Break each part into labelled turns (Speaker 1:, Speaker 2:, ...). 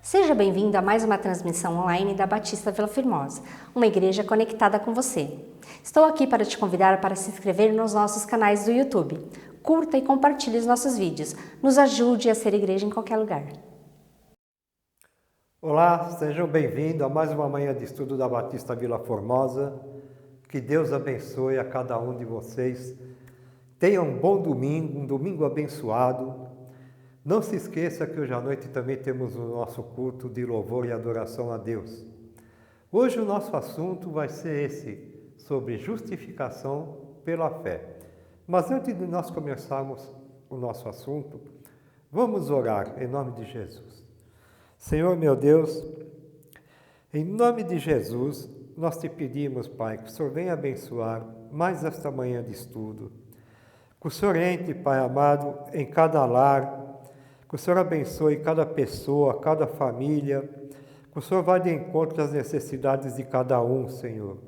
Speaker 1: Seja bem-vindo a mais uma transmissão online da Batista Vila Formosa, uma igreja conectada com você. Estou aqui para te convidar para se inscrever nos nossos canais do YouTube. Curta e compartilhe os nossos vídeos. Nos ajude a ser igreja em qualquer lugar.
Speaker 2: Olá, sejam bem-vindos a mais uma manhã de estudo da Batista Vila Formosa. Que Deus abençoe a cada um de vocês. Tenha um bom domingo, um domingo abençoado. Não se esqueça que hoje à noite também temos o nosso culto de louvor e adoração a Deus. Hoje o nosso assunto vai ser esse, sobre justificação pela fé. Mas antes de nós começarmos o nosso assunto, vamos orar em nome de Jesus. Senhor meu Deus, em nome de Jesus, nós te pedimos, Pai, que o Senhor venha abençoar mais esta manhã de estudo. Que o Senhor entre, Pai amado, em cada lar, que o Senhor abençoe cada pessoa, cada família, que o Senhor vá de encontro às necessidades de cada um, Senhor.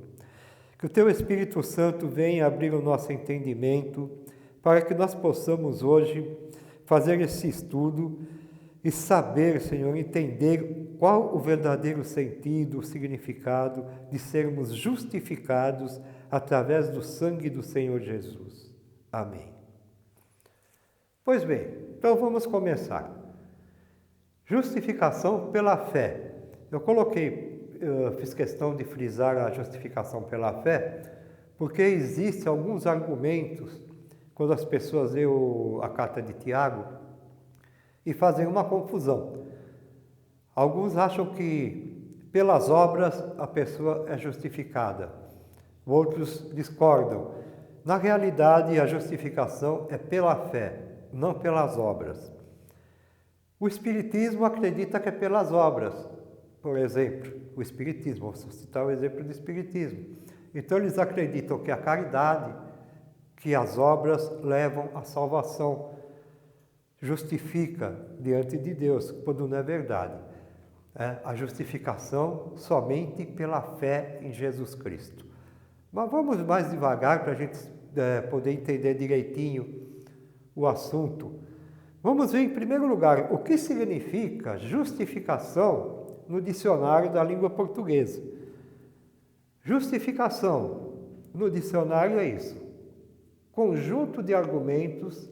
Speaker 2: Que o Teu Espírito Santo venha abrir o nosso entendimento, para que nós possamos hoje fazer esse estudo e saber, Senhor, entender qual o verdadeiro sentido, o significado de sermos justificados através do sangue do Senhor Jesus. Amém. Pois bem, então vamos começar. Justificação pela fé. Eu fiz questão de frisar a justificação pela fé, porque existem alguns argumentos, quando as pessoas leem a carta de Tiago, e fazem uma confusão. Alguns acham que pelas obras a pessoa é justificada, outros discordam. Na realidade, a justificação é pela fé, não pelas obras. O Espiritismo acredita que é pelas obras. Por exemplo, o Espiritismo, vou citar o exemplo do Espiritismo. Então eles acreditam que a caridade, que as obras levam à salvação, justifica diante de Deus, quando não é verdade. A justificação somente pela fé em Jesus Cristo. Mas vamos mais devagar para a gente poder entender direitinho o assunto. Vamos ver, em primeiro lugar, o que significa justificação no dicionário da língua portuguesa. Justificação no dicionário é isso: conjunto de argumentos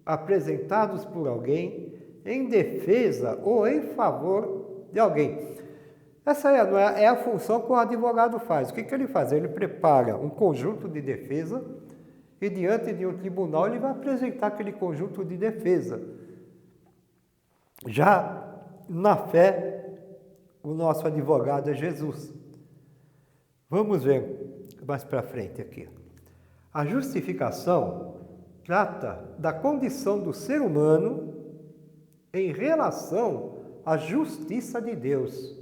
Speaker 2: apresentados por alguém em defesa ou em favor de alguém. Essa é a função que o advogado faz. O que ele faz? Ele prepara um conjunto de defesa e diante de um tribunal ele vai apresentar aquele conjunto de defesa. Já na fé, o nosso advogado é Jesus. Vamos ver mais para frente aqui. A justificação trata da condição do ser humano em relação à justiça de Deus.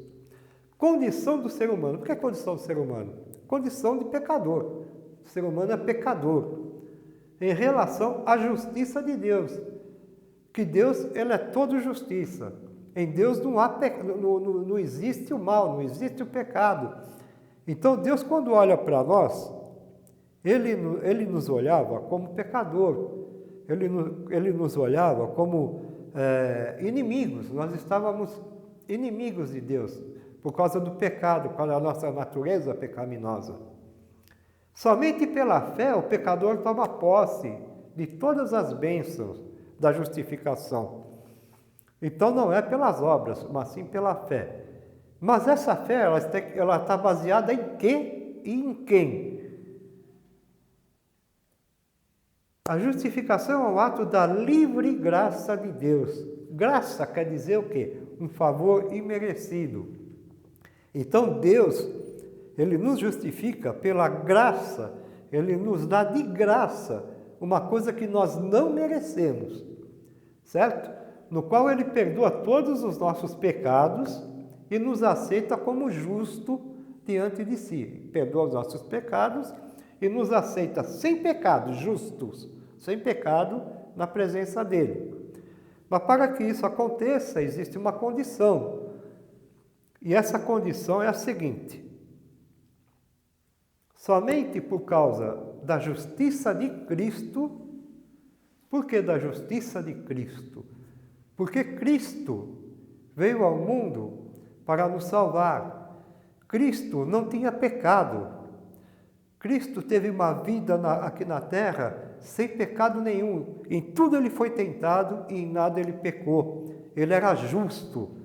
Speaker 2: Condição do ser humano. Por que é condição do ser humano? Condição de pecador. O ser humano é pecador. Em relação à justiça de Deus. Que Deus, ele é todo justiça. Em Deus não existe o mal, não existe o pecado. Então Deus, quando olha para nós, Ele nos olhava como pecador. Ele nos olhava como inimigos. Nós estávamos inimigos de Deus por causa do pecado, por causa da nossa natureza pecaminosa. Somente pela fé o pecador toma posse de todas as bênçãos da justificação. Então não é pelas obras, mas sim pela fé. Mas essa fé, ela está baseada em quê e em quem? A justificação é um ato da livre graça de Deus. Graça quer dizer o quê? Um favor imerecido. Então Deus, Ele nos justifica pela graça, Ele nos dá de graça uma coisa que nós não merecemos, certo? No qual Ele perdoa todos os nossos pecados e nos aceita como justo diante de si. Perdoa os nossos pecados e nos aceita sem pecado, justos, sem pecado na presença dEle. Mas para que isso aconteça, existe uma condição. E essa condição é a seguinte: somente por causa da justiça de Cristo. Por que da justiça de Cristo? Porque Cristo veio ao mundo para nos salvar. Cristo não tinha pecado. Cristo teve uma vida aqui na terra sem pecado nenhum. Em tudo ele foi tentado e em nada ele pecou. Ele era justo.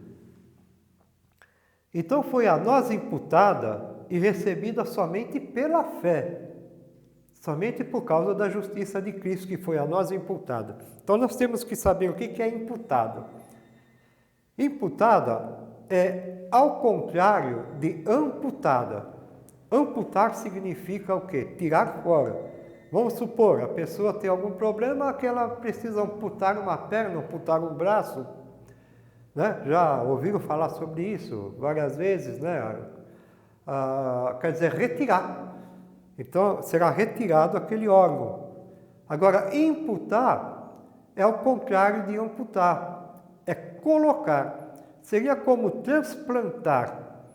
Speaker 2: Então foi a nós imputada e recebida somente pela fé. Somente por causa da justiça de Cristo que foi a nós imputada. Então nós temos que saber o que é imputado. Imputada é ao contrário de amputada. Amputar significa o quê? Tirar fora. Vamos supor, a pessoa tem algum problema que ela precisa amputar uma perna, amputar um braço. Né? Já ouviram falar sobre isso várias vezes, né? Quer dizer, retirar. Então, será retirado aquele órgão. Agora, imputar é o contrário de amputar. É colocar. Seria como transplantar.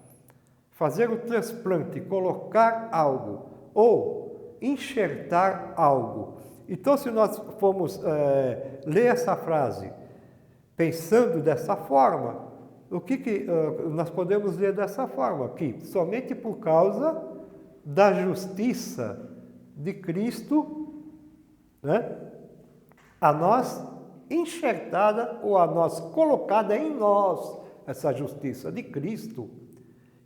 Speaker 2: Fazer o transplante, colocar algo. Ou enxertar algo. Então, se nós formos ler essa frase pensando dessa forma, o que nós podemos ler dessa forma? Que somente por causa da justiça de Cristo, né, a nós enxertada ou a nós colocada em nós essa justiça de Cristo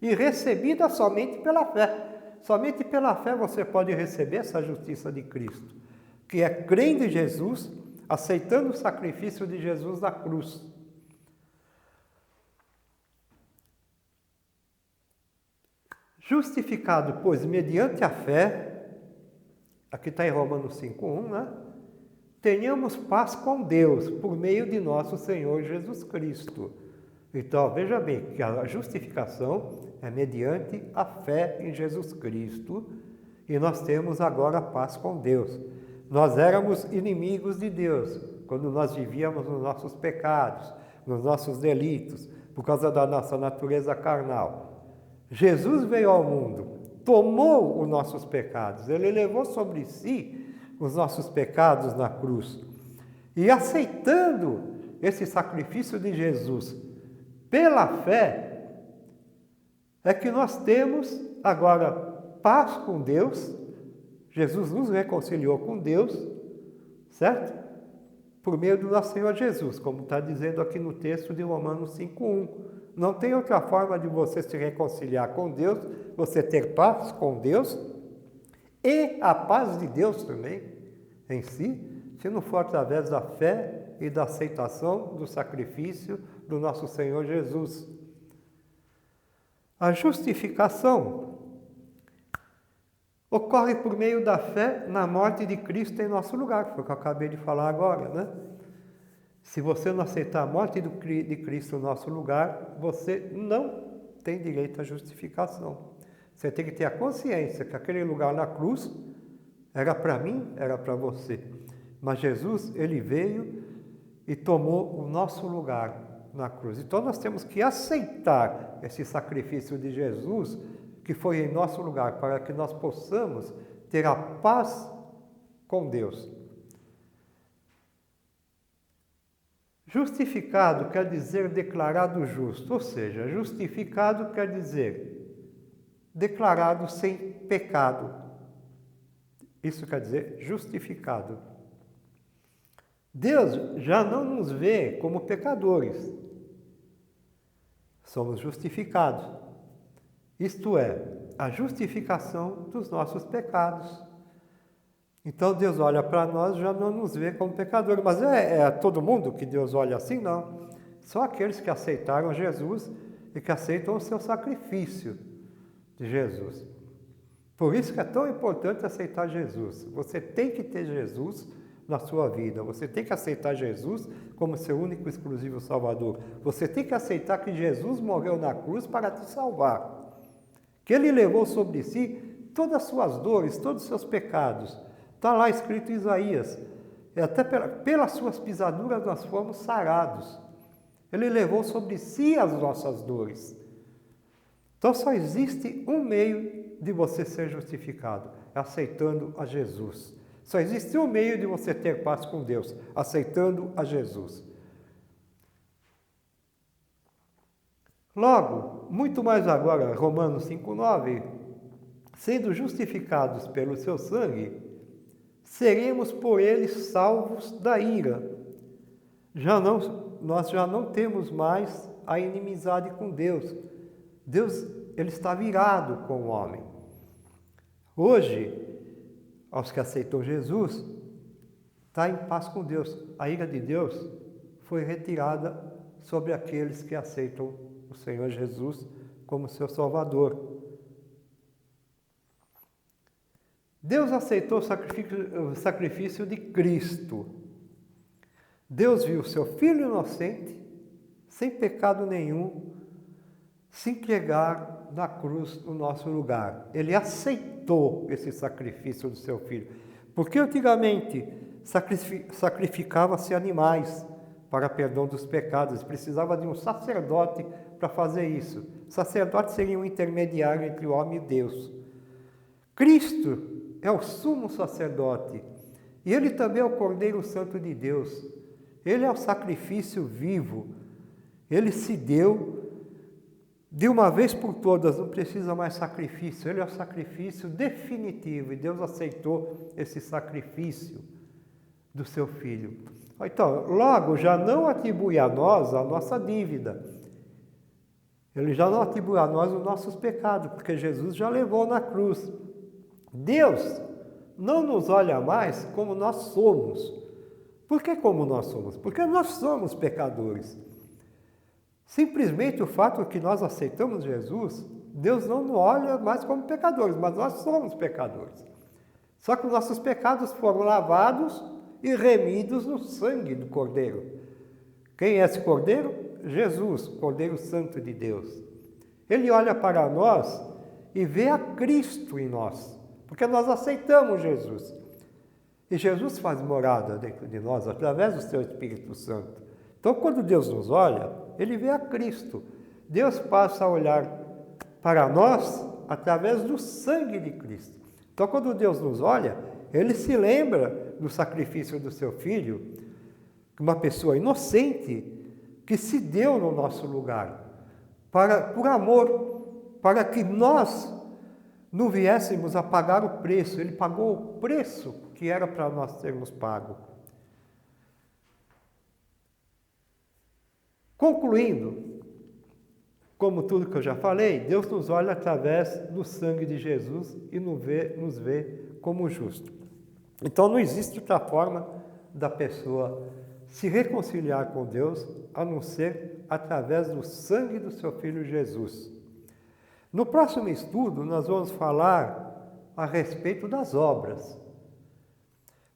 Speaker 2: e recebida somente pela fé. Somente pela fé você pode receber essa justiça de Cristo, que é crendo em Jesus, aceitando o sacrifício de Jesus na cruz. Justificado, pois, mediante a fé, aqui está em Romanos 5:1, né? Tenhamos paz com Deus, por meio de nosso Senhor Jesus Cristo. Então, veja bem, que a justificação é mediante a fé em Jesus Cristo, e nós temos agora paz com Deus. Nós éramos inimigos de Deus, quando nós vivíamos nos nossos pecados, nos nossos delitos, por causa da nossa natureza carnal. Jesus veio ao mundo, tomou os nossos pecados, ele levou sobre si os nossos pecados na cruz. E aceitando esse sacrifício de Jesus pela fé, é que nós temos agora paz com Deus. Jesus nos reconciliou com Deus, certo? Por meio do nosso Senhor Jesus, como está dizendo aqui no texto de Romanos 5:1. Não tem outra forma de você se reconciliar com Deus, você ter paz com Deus e a paz de Deus também em si, se não for através da fé e da aceitação do sacrifício do nosso Senhor Jesus. A justificação ocorre por meio da fé na morte de Cristo em nosso lugar, que foi o que eu acabei de falar agora, né? Se você não aceitar a morte de Cristo no nosso lugar, você não tem direito à justificação. Você tem que ter a consciência que aquele lugar na cruz era para mim, era para você. Mas Jesus, ele veio e tomou o nosso lugar na cruz. Então nós temos que aceitar esse sacrifício de Jesus, que foi em nosso lugar, para que nós possamos ter a paz com Deus. Justificado quer dizer declarado justo, ou seja, justificado quer dizer declarado sem pecado. Isso quer dizer justificado. Deus já não nos vê como pecadores. Somos justificados. Isto é, a justificação dos nossos pecados. Então Deus olha para nós, já não nos vê como pecadores. Mas é todo mundo que Deus olha assim? Não. Só aqueles que aceitaram Jesus e que aceitam o seu sacrifício de Jesus. Por isso que é tão importante aceitar Jesus. Você tem que ter Jesus na sua vida. Você tem que aceitar Jesus como seu único e exclusivo Salvador. Você tem que aceitar que Jesus morreu na cruz para te salvar. Que Ele levou sobre si todas as suas dores, todos os seus pecados. Está lá escrito em Isaías. E até pelas suas pisaduras nós fomos sarados. Ele levou sobre si as nossas dores. Então só existe um meio de você ser justificado, aceitando a Jesus. Só existe um meio de você ter paz com Deus, aceitando a Jesus. Logo, muito mais agora, Romanos 5,9, sendo justificados pelo seu sangue, seremos por ele salvos da ira. Nós já não temos mais a inimizade com Deus. Deus, ele está virado com o homem. Hoje, aos que aceitam Jesus, está em paz com Deus. A ira de Deus foi retirada sobre aqueles que aceitam o Senhor Jesus como seu Salvador. Deus aceitou o sacrifício de Cristo. Deus viu seu Filho inocente, sem pecado nenhum, se entregar na cruz no nosso lugar. Ele aceitou esse sacrifício do seu Filho. Porque antigamente sacrificava-se animais para perdão dos pecados. Precisava de um sacerdote para fazer isso. O sacerdote seria um intermediário entre o homem e Deus. Cristo é o sumo sacerdote. E ele também é o Cordeiro Santo de Deus. Ele é o sacrifício vivo. Ele se deu de uma vez por todas, não precisa mais sacrifício. Ele é o sacrifício definitivo. E Deus aceitou esse sacrifício do seu Filho. Então, logo, já não atribui a nós a nossa dívida. Ele já não atribui a nós os nossos pecados, porque Jesus já levou na cruz. Deus não nos olha mais como nós somos. Por que como nós somos? Porque nós somos pecadores. Simplesmente o fato que nós aceitamos Jesus, Deus não nos olha mais como pecadores, mas nós somos pecadores. Só que os nossos pecados foram lavados e remidos no sangue do Cordeiro. Quem é esse Cordeiro? Jesus, Cordeiro Santo de Deus. Ele olha para nós e vê a Cristo em nós, porque nós aceitamos Jesus. E Jesus faz morada dentro de nós através do seu Espírito Santo. Então, quando Deus nos olha, ele vê a Cristo. Deus passa a olhar para nós através do sangue de Cristo. Então, quando Deus nos olha, ele se lembra do sacrifício do seu Filho, uma pessoa inocente que se deu no nosso lugar, por amor, para que nós não viéssemos a pagar o preço. Ele pagou o preço que era para nós termos pago. Concluindo, como tudo que eu já falei, Deus nos olha através do sangue de Jesus e nos vê como justo. Então não existe outra forma da pessoa se reconciliar com Deus a não ser através do sangue do seu Filho Jesus. No próximo estudo nós vamos falar a respeito das obras,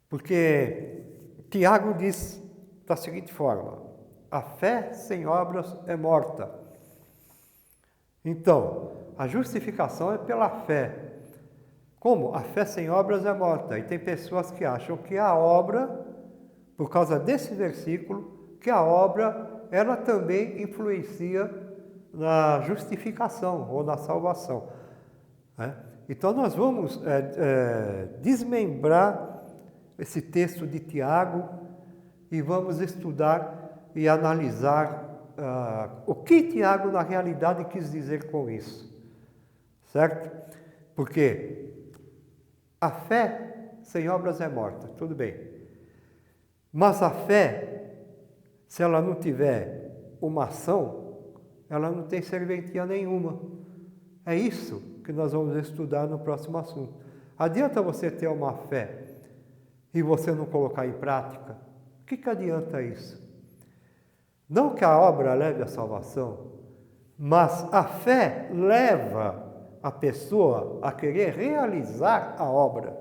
Speaker 2: porque Tiago diz da seguinte forma: a fé sem obras é morta. Então, a justificação é pela fé. Como? A fé sem obras é morta. E tem pessoas que acham que a obra, por causa desse versículo, que a obra, ela também influencia na justificação ou na salvação. Então, nós vamos desmembrar esse texto de Tiago e vamos estudar e analisar o que Tiago, na realidade, quis dizer com isso. Certo? Porque a fé sem obras é morta, tudo bem. Mas a fé, se ela não tiver uma ação, ela não tem serventia nenhuma. É isso que nós vamos estudar no próximo assunto. Adianta você ter uma fé e você não colocar em prática? O que adianta isso? Não que a obra leve à salvação, mas a fé leva a pessoa a querer realizar a obra.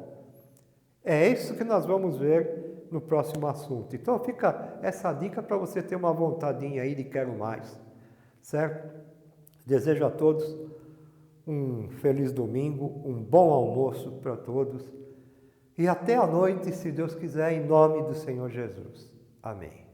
Speaker 2: É isso que nós vamos ver no próximo assunto. Então fica essa dica para você ter uma vontadinha aí de quero mais, certo? Desejo a todos um feliz domingo, um bom almoço para todos e até a noite, se Deus quiser, em nome do Senhor Jesus. Amém.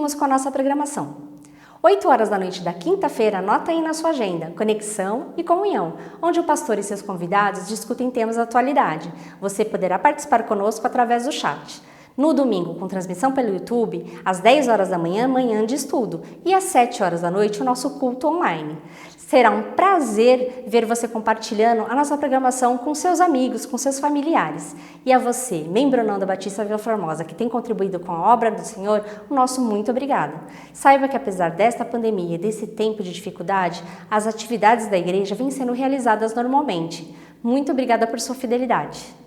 Speaker 1: seguimos com a nossa programação. 8 horas da noite da quinta-feira, anota aí na sua agenda, Conexão e Comunhão, onde o pastor e seus convidados discutem temas da atualidade. Você poderá participar conosco através do chat. No domingo, com transmissão pelo YouTube, às 10 horas da manhã, manhã de estudo, e às 7 horas da noite, o nosso culto online. Será um prazer ver você compartilhando a nossa programação com seus amigos, com seus familiares. E a você, membro não da Batista Vila Formosa, que tem contribuído com a obra do Senhor, o nosso muito obrigado. Saiba que apesar desta pandemia e desse tempo de dificuldade, as atividades da igreja vêm sendo realizadas normalmente. Muito obrigada por sua fidelidade.